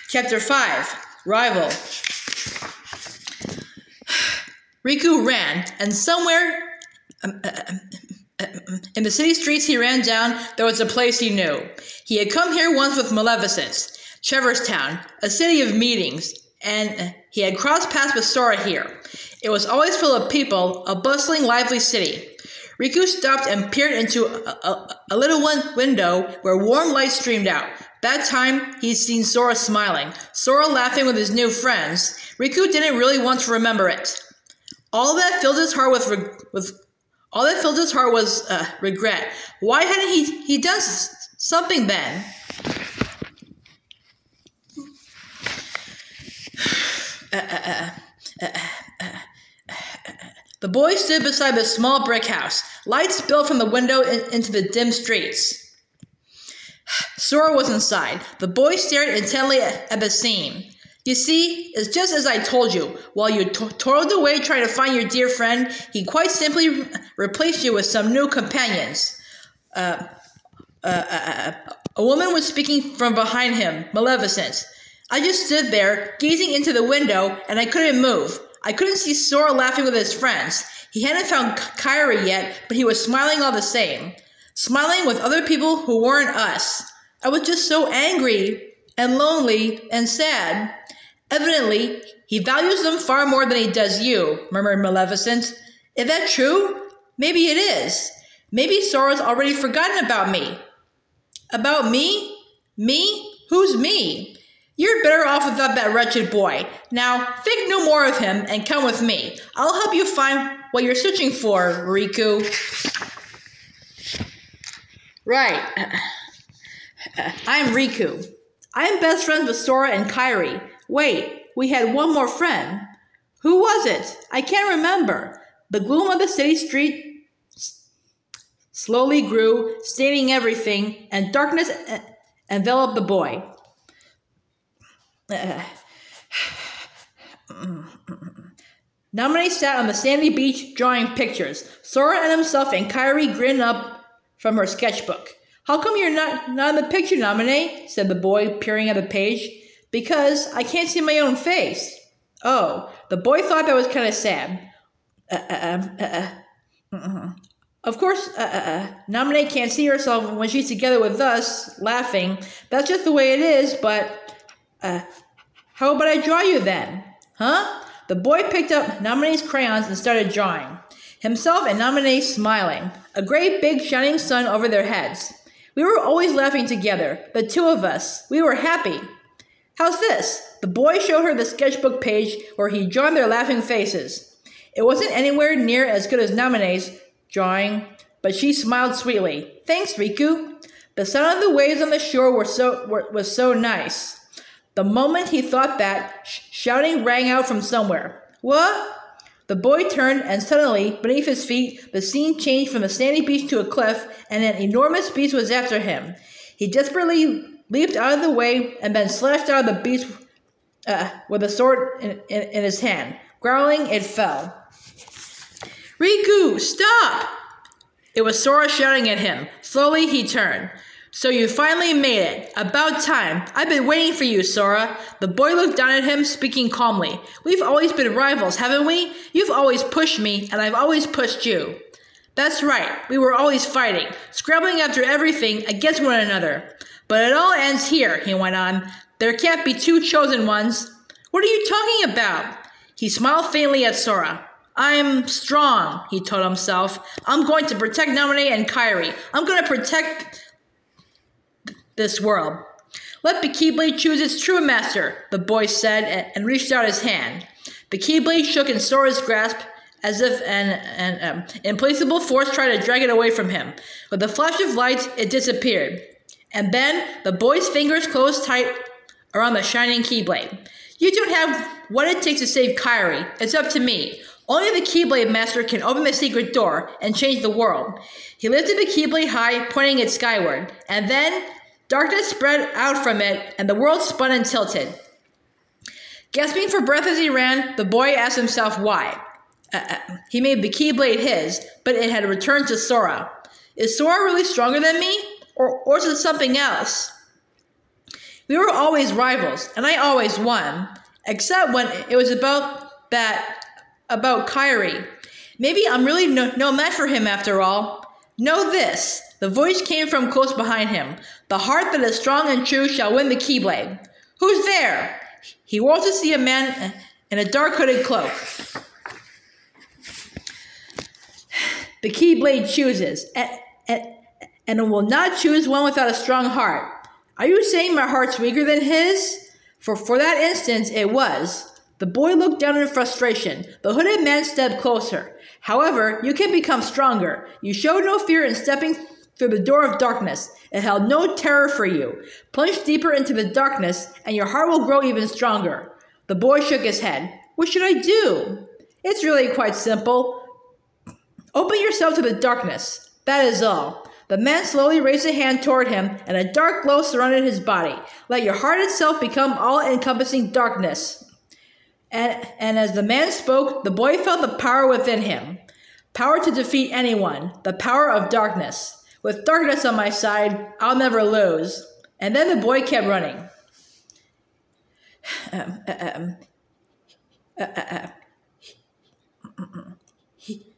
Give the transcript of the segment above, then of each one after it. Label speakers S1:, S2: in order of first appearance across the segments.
S1: Chapter 5, Rival. Riku ran, and somewhere in the city streets he ran down, there was a place he knew. He had come here once with Maleficence, Trevor's Town, a city of meetings, and he had crossed paths with Sora here. It was always full of people, a bustling, lively city. Riku stopped and peered into a little window where warm light streamed out. That time, he'd seen Sora smiling, Sora laughing with his new friends. Riku didn't really want to remember it. All that filled his heart was regret. Why hadn't he done something then? The boy stood beside the small brick house. Light spilled from the window into the dim streets. Sora was inside. The boy stared intently at the scene. You see, it's just as I told you. While you toiled away trying to find your dear friend, he quite simply replaced you with some new companions. A woman was speaking from behind him, Maleficent. I just stood there, gazing into the window, and I couldn't move. I couldn't see Sora laughing with his friends. He hadn't found Kairi yet, but he was smiling all the same. Smiling with other people who weren't us. I was just so angry and lonely and sad. Evidently, he values them far more than he does you, murmured Maleficent. Is that true? Maybe it is. Maybe Sora's already forgotten about me. About me? Me? Who's me? You're better off without that wretched boy. Now, think no more of him and come with me. I'll help you find what you're searching for, Riku. Right. I'm Riku. I'm best friends with Sora and Kairi. Wait, we had one more friend. Who was it? I can't remember. The gloom of the city street slowly grew, staining everything, and darkness enveloped the boy. Namine sat on the sandy beach drawing pictures. Sora and himself and Kairi grinned up from her sketchbook. How come you're not in the picture, Namine? Said the boy, peering at the page. Because I can't see my own face. Oh, the boy thought that was kind of sad. Of course, Namine can't see herself when she's together with us, laughing. That's just the way it is, but... how about I draw you then? Huh? The boy picked up Namine's crayons and started drawing. Himself and Namine smiling. A great big shining sun over their heads. We were always laughing together, the two of us. We were happy. How's this? The boy showed her the sketchbook page where he'd drawn their laughing faces. It wasn't anywhere near as good as Namine's drawing, but she smiled sweetly. Thanks, Riku. The sound of the waves on the shore was so nice. The moment he thought that, shouting rang out from somewhere. What? The boy turned, and suddenly, beneath his feet, the scene changed from the sandy beach to a cliff, and an enormous beast was after him. He desperately leaped out of the way, and then slashed out of the beast with a sword in his hand. Growling, it fell. Riku, stop! It was Sora shouting at him. Slowly, he turned. So you finally made it. About time. I've been waiting for you, Sora. The boy looked down at him, speaking calmly. We've always been rivals, haven't we? You've always pushed me, and I've always pushed you. That's right. We were always fighting, scrabbling after everything against one another. But it all ends here, he went on. There can't be two chosen ones. What are you talking about? He smiled faintly at Sora. I'm strong, he told himself. I'm going to protect Namine and Kairi. I'm going to protect... this world. Let the Keyblade choose its true master, the boy said, and reached out his hand. The Keyblade shook in Sora's grasp as if an implacable force tried to drag it away from him. With a flash of light, it disappeared. And then the boy's fingers closed tight around the shining Keyblade. You don't have what it takes to save Kairi. It's up to me. Only the Keyblade Master can open the secret door and change the world. He lifted the Keyblade high, pointing it skyward, and then... darkness spread out from it, and the world spun and tilted. Gasping for breath as he ran, the boy asked himself why. He made the Keyblade his, but it had returned to Sora. Is Sora really stronger than me? Or is it something else? We were always rivals, and I always won. Except when it was about Kyrie. Maybe I'm really no match for him after all. Know this. The voice came from close behind him. The heart that is strong and true shall win the Keyblade. Who's there? He whirled to see a man in a dark hooded cloak. The Keyblade chooses, and it will not choose one without a strong heart. Are you saying my heart's weaker than his? For that instant, it was. The boy looked down in frustration. The hooded man stepped closer. However, you can become stronger. You showed no fear in stepping through the door of darkness. It held no terror for you. Plunge deeper into the darkness, and your heart will grow even stronger. The boy shook his head. What should I do? It's really quite simple. Open yourself to the darkness. That is all. The man slowly raised a hand toward him, and a dark glow surrounded his body. Let your heart itself become all-encompassing darkness. And as the man spoke, the boy felt the power within him. Power to defeat anyone. The power of darkness. With darkness on my side, I'll never lose. And then the boy kept running.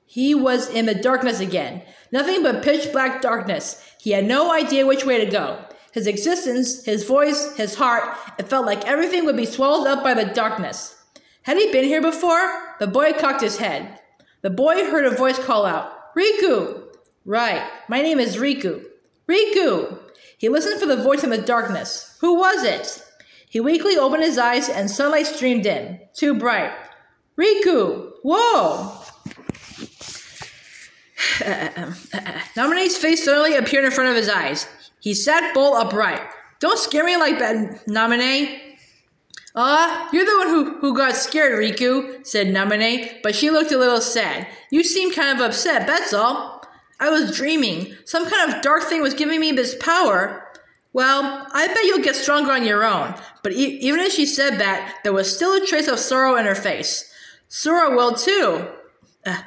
S1: He was in the darkness again. Nothing but pitch black darkness. He had no idea which way to go. His existence, his voice, his heart, it felt like everything would be swallowed up by the darkness. Had he been here before? The boy cocked his head. The boy heard a voice call out, Riku! Right, my name is Riku. Riku! He listened for the voice in the darkness. Who was it? He weakly opened his eyes and sunlight streamed in. Too bright. Riku! Whoa! Namine's face suddenly appeared in front of his eyes. He sat bolt upright. Don't scare me like that, Namine. You're the one who got scared, Riku, said Namine, but she looked a little sad. You seem kind of upset, that's all. I was dreaming. Some kind of dark thing was giving me this power. Well, I bet you'll get stronger on your own. But even as she said that, there was still a trace of sorrow in her face. Sora will too,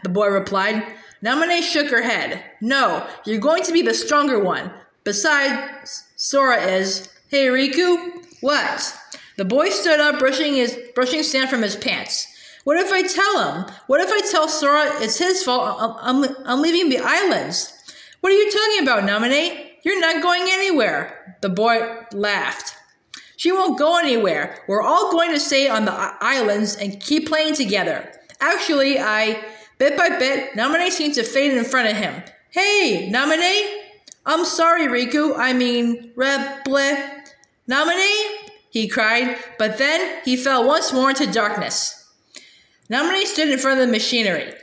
S1: the boy replied. Namine shook her head. No, you're going to be the stronger one. Besides, Sora is. Hey, Riku? What? The boy stood up, brushing sand from his pants. What if I tell him? What if I tell Sora it's his fault I'm leaving the islands? What are you talking about, Namine? You're not going anywhere. The boy laughed. She won't go anywhere. We're all going to stay on the islands and keep playing together. Actually, Bit by bit, Namine seemed to fade in front of him. Hey, Namine? I'm sorry, Riku. I mean, Namine? He cried, but then he fell once more into darkness. Namine stood in front of the machinery.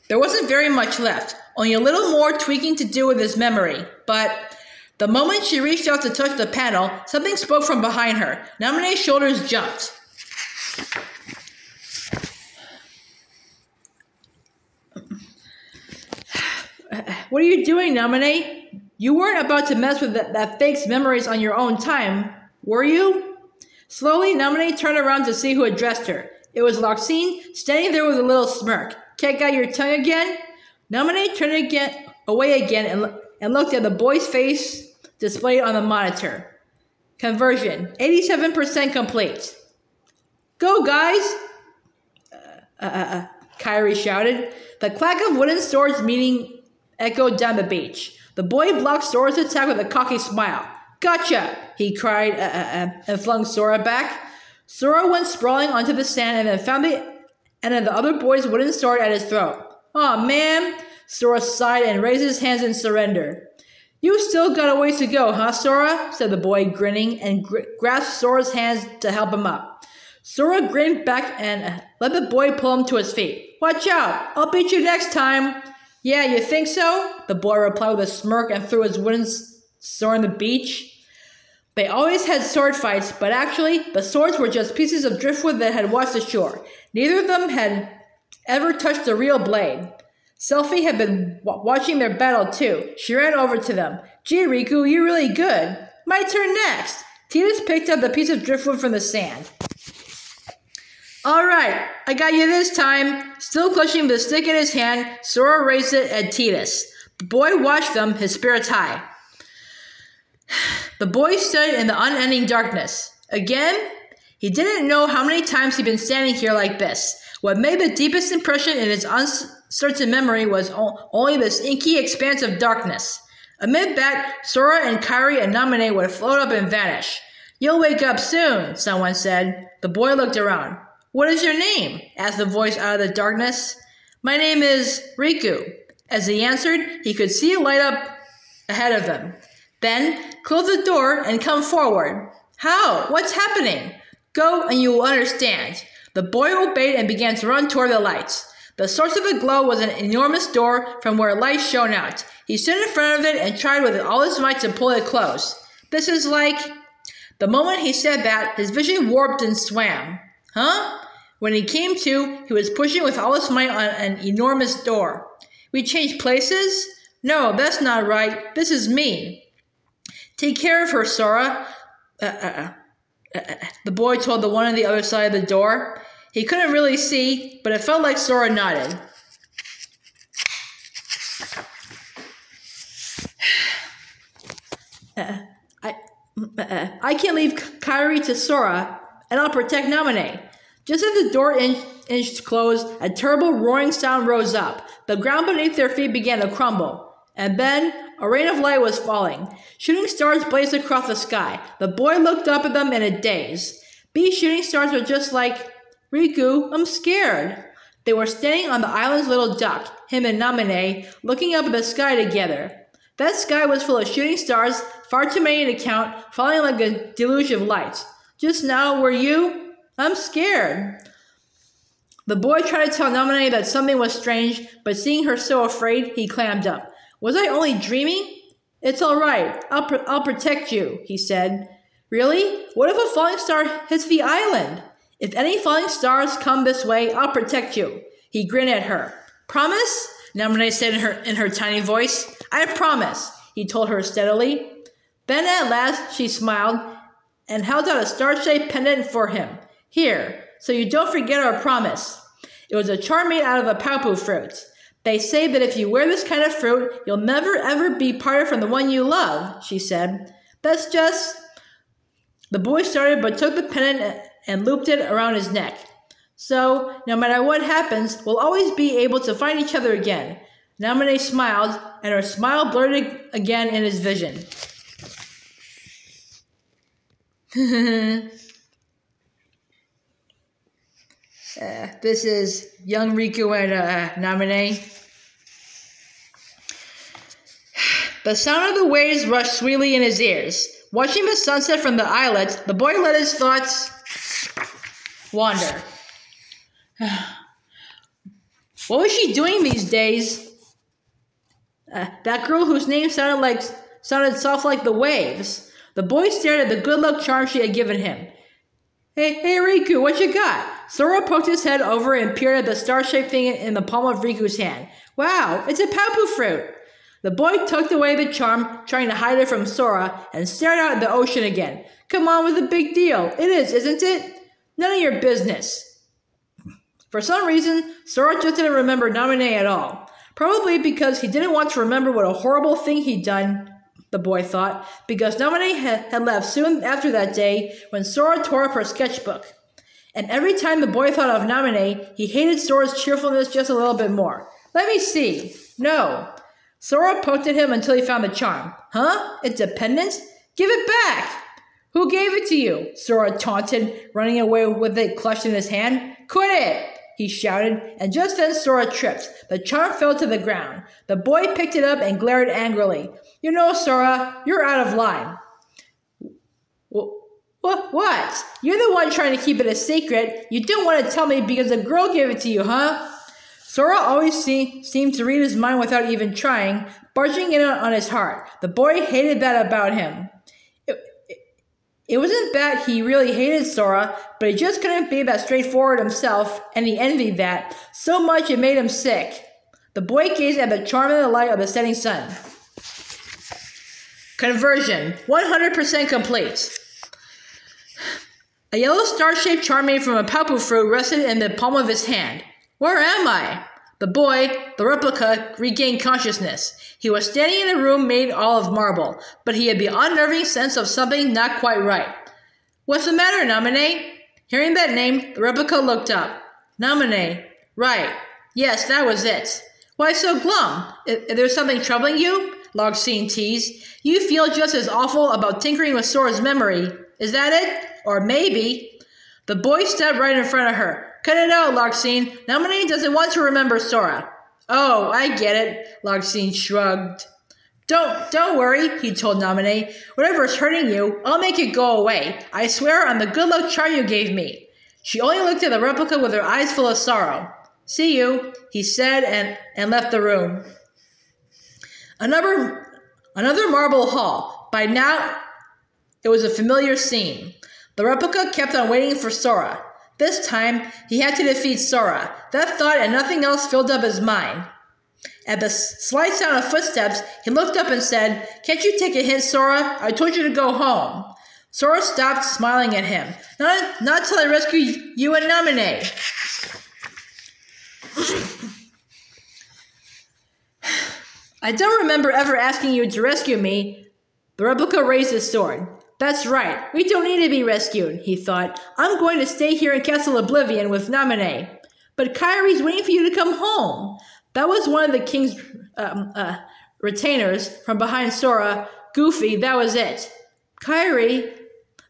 S1: There wasn't very much left, only a little more tweaking to do with his memory, but the moment she reached out to touch the panel, something spoke from behind her. Namine's shoulders jumped. What are you doing, Namine? You weren't about to mess with that fake's memories on your own time, were you? Slowly, Namine turned around to see who addressed her. It was Larxene, standing there with a little smirk. Can't out your tongue again? Namine turned away again and looked at the boy's face displayed on the monitor. Conversion, 87% complete. Go, guys! Kyrie shouted. The clack of wooden swords meeting echoed down the beach. The boy blocked Sora's attack with a cocky smile. Gotcha! He cried and flung Sora back. Sora went sprawling onto the sand and then the other boy's wooden sword at his throat. Aw, man! Sora sighed and raised his hands in surrender. You still got a ways to go, huh, Sora? Said the boy, grinning, and grasped Sora's hands to help him up. Sora grinned back and let the boy pull him to his feet. Watch out! I'll beat you next time! Yeah, you think so? The boy replied with a smirk and threw his wooden sword on the beach. They always had sword fights, but actually, the swords were just pieces of driftwood that had washed ashore. Neither of them had ever touched the real blade. Selphie had been watching their battle too. She ran over to them. Gee, Riku, you're really good. My turn next. Tidus picked up the piece of driftwood from the sand. All right, I got you this time. Still clutching the stick in his hand, Sora raised it at Tidus. The boy watched them, his spirits high. The boy stood in the unending darkness. Again? He didn't know how many times he'd been standing here like this. What made the deepest impression in his uncertain memory was only this inky expanse of darkness. Amid that, Sora and Kairi and Naminé would float up and vanish. "You'll wake up soon," someone said. The boy looked around. "What is your name?" asked the voice out of the darkness. "My name is Riku." As he answered, he could see a light up ahead of him. "Then, close the door and come forward." "How? What's happening?" "Go and you will understand." The boy obeyed and began to run toward the lights. The source of the glow was an enormous door from where light shone out. He stood in front of it and tried with all his might to pull it closed. "This is like..." The moment he said that, his vision warped and swam. Huh? When he came to, he was pushing with all his might on an enormous door. "We changed places?" "No, that's not right. This is me." "Take care of her, Sora." The boy told the one on the other side of the door. He couldn't really see, but it felt like Sora nodded. I can leave Kairi to Sora, and I'll protect Naminé." Just as the door inched closed, a terrible roaring sound rose up. The ground beneath their feet began to crumble. And then, a rain of light was falling. Shooting stars blazed across the sky. The boy looked up at them in a daze. These shooting stars were just like, "Riku, I'm scared." They were standing on the island's little dock, him and Naminé, looking up at the sky together. That sky was full of shooting stars, far too many to count, falling like a deluge of light. "Just now, were you?" "I'm scared." The boy tried to tell Naminé that something was strange, but seeing her so afraid, he clammed up. "Was I only dreaming?" "It's all right. I'll protect you," he said. "Really? What if a falling star hits the island?" "If any falling stars come this way, I'll protect you." He grinned at her. "Promise?" Naminé said in her tiny voice. "I promise," he told her steadily. Then at last she smiled and held out a star-shaped pendant for him. "Here, so you don't forget our promise." It was a charm made out of a papu fruit. "They say that if you wear this kind of fruit, you'll never ever be parted from the one you love," she said. "That's just..." The boy started but took the pendant and looped it around his neck. "So, no matter what happens, we'll always be able to find each other again." Naminé smiled, and her smile blurred again in his vision. This is young Riku and Naminé. The sound of the waves rushed sweetly in his ears. Watching the sunset from the islet, the boy let his thoughts wander. What was she doing these days? That girl whose name sounded soft like the waves. The boy stared at the good luck charm she had given him. Hey Riku, what you got?" Sora poked his head over and peered at the star-shaped thing in the palm of Riku's hand. "Wow, it's a papu fruit." The boy tucked away the charm, trying to hide it from Sora, and stared out at the ocean again. "Come on with the big deal. It is, isn't it?" "None of your business." For some reason, Sora just didn't remember Naminé at all. Probably because he didn't want to remember what a horrible thing he'd done, the boy thought, because Naminé had left soon after that day when Sora tore up her sketchbook. And every time the boy thought of Naminé, he hated Sora's cheerfulness just a little bit more. "Let me see." "No." Sora poked at him until he found the charm. "Huh? It's a pendant? Give it back!" "Who gave it to you?" Sora taunted, running away with it clutched in his hand. "Quit it!" he shouted, and just then Sora tripped. The charm fell to the ground. The boy picked it up and glared angrily. "You know, Sora, you're out of line." What? You're the one trying to keep it a secret. You didn't want to tell me because a girl gave it to you, huh? Sora always seemed to read his mind without even trying, barging in on his heart. The boy hated that about him. It wasn't that he really hated Sora, but he just couldn't be that straightforward himself, and he envied that so much it made him sick. The boy gazed at the charm in the light of the setting sun. Conversion, 100% complete. A yellow star-shaped charm made from a papu fruit rested in the palm of his hand. "Where am I?" The boy, the replica regained consciousness. He was standing in a room made all of marble, but he had the unnerving sense of something not quite right. What's the matter, Naminé? Hearing that name, the replica looked up. Naminé. Right. Yes, that was it. Why so glum? Is there something troubling you? Larxene teased. You feel just as awful about tinkering with Sora's memory. Is that it? Or maybe... The boy stepped right in front of her. Cut it out, Larxene. Naminé doesn't want to remember Sora. Oh, I get it. Larxene shrugged. Don't worry, he told Naminé. Whatever's hurting you, I'll make it go away. I swear on the good luck charm you gave me. She only looked at the replica with her eyes full of sorrow. See you, he said and left the room. Another marble hall. By now, it was a familiar scene. The replica kept on waiting for Sora. This time, he had to defeat Sora. That thought and nothing else filled up his mind. At the slight sound of footsteps, he looked up and said, Can't you take a hint, Sora? I told you to go home. Sora stopped, smiling at him. Not till I rescue you and Naminé. I don't remember ever asking you to rescue me. The replica raised his sword. That's right. We don't need to be rescued, he thought. I'm going to stay here in Castle Oblivion with Naminé. But Kairi's waiting for you to come home. That was one of the king's retainers from behind Sora. Goofy, that was it. Kairi,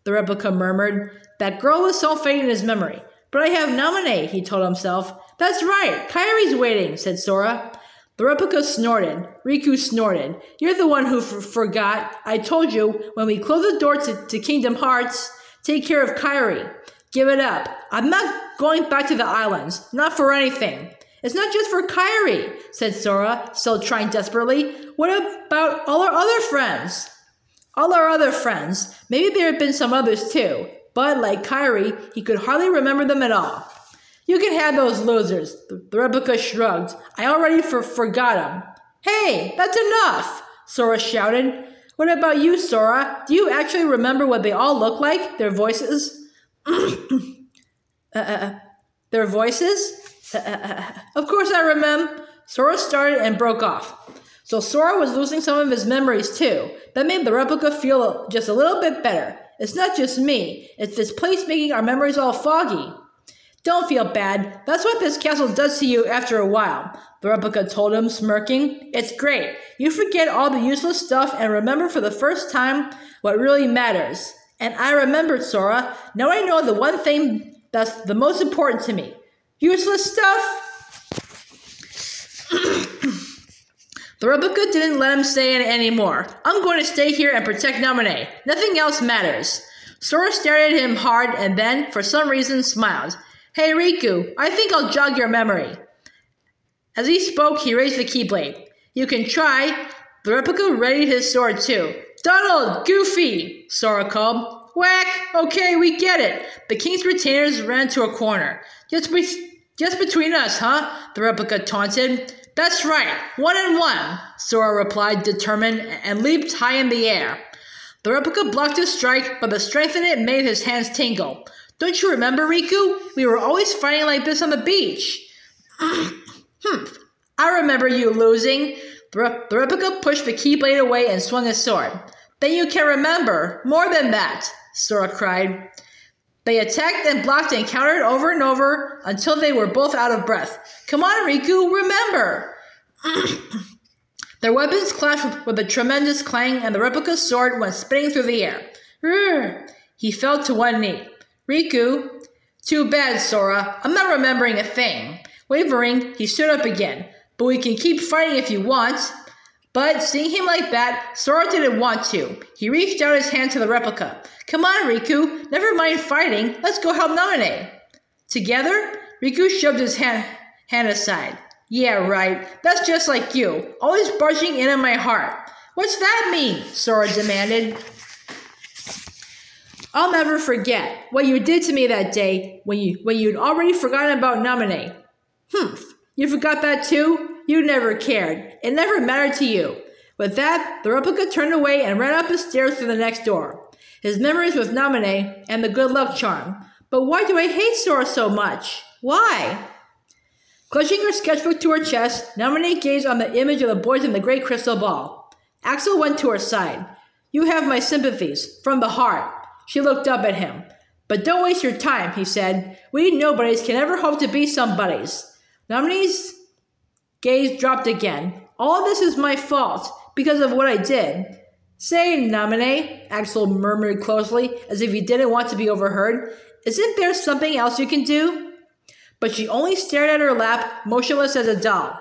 S1: the replica murmured. That girl was so fading in his memory. But I have Naminé, he told himself. That's right. Kairi's waiting, said Sora. The replica snorted. Riku snorted. You're the one who forgot. I told you, when we close the door to Kingdom Hearts, take care of Kairi. Give it up. I'm not going back to the islands. Not for anything. It's not just for Kairi, said Sora, still trying desperately. What about all our other friends? All our other friends. Maybe there have been some others too. But, like Kairi, he could hardly remember them at all. You can have those losers, the replica shrugged. I already forgot them. Hey, that's enough, Sora shouted. What about you, Sora? Do you actually remember what they all look like? Their voices? Their voices? Of course I remember. Sora started and broke off. So Sora was losing some of his memories too. That made the replica feel just a little bit better. It's not just me. It's this place making our memories all foggy. Don't feel bad. That's what this castle does to you after a while, the replica told him, smirking. It's great. You forget all the useless stuff and remember for the first time what really matters. And I remembered, Sora. Now I know the one thing that's the most important to me. Useless stuff? The replica didn't let him say it anymore. I'm going to stay here and protect Naminé. Nothing else matters. Sora stared at him hard and then, for some reason, smiled. Hey, Riku, I think I'll jog your memory. As he spoke, he raised the Keyblade. You can try. The replica readied his sword, too. Donald! Goofy! Sora called. Whack! Okay, we get it. The king's retainers ran to a corner. Just between us, huh? The replica taunted. That's right. 1 and 1, Sora replied, determined, and leaped high in the air. The replica blocked his strike, but the strength in it made his hands tingle. Don't you remember, Riku? We were always fighting like this on the beach. I remember you losing. The replica pushed the Keyblade away and swung his sword. Then you can remember. More than that, Sora cried. They attacked and blocked and countered over and over until they were both out of breath. Come on, Riku, remember! Their weapons clashed with a tremendous clang, and the replica's sword went spinning through the air. He fell to one knee. Riku. Too bad, Sora. I'm not remembering a thing. Wavering, he stood up again. But we can keep fighting if you want. But seeing him like that, Sora didn't want to. He reached out his hand to the replica. Come on, Riku. Never mind fighting. Let's go help Naminé. Together, Riku shoved his hand aside. Yeah, right. That's just like you. Always barging in on my heart. What's that mean? Sora demanded. I'll never forget what you did to me that day when you'd already forgotten about Naminé. You forgot that too? You never cared. It never mattered to you. With that, the replica turned away and ran up the stairs through the next door. His memories with Naminé and the good luck charm. But why do I hate Sora so much? Why? Clutching her sketchbook to her chest, Nominee gazed on the image of the boys in the great crystal ball. Axel went to her side. You have my sympathies, from the heart. She looked up at him. But don't waste your time, he said. We nobodies can ever hope to be somebodies. Nominee's gaze dropped again. All of this is my fault, because of what I did. Say, Nominee, Axel murmured closely, as if he didn't want to be overheard. Isn't there something else you can do? But she only stared at her lap, motionless as a doll.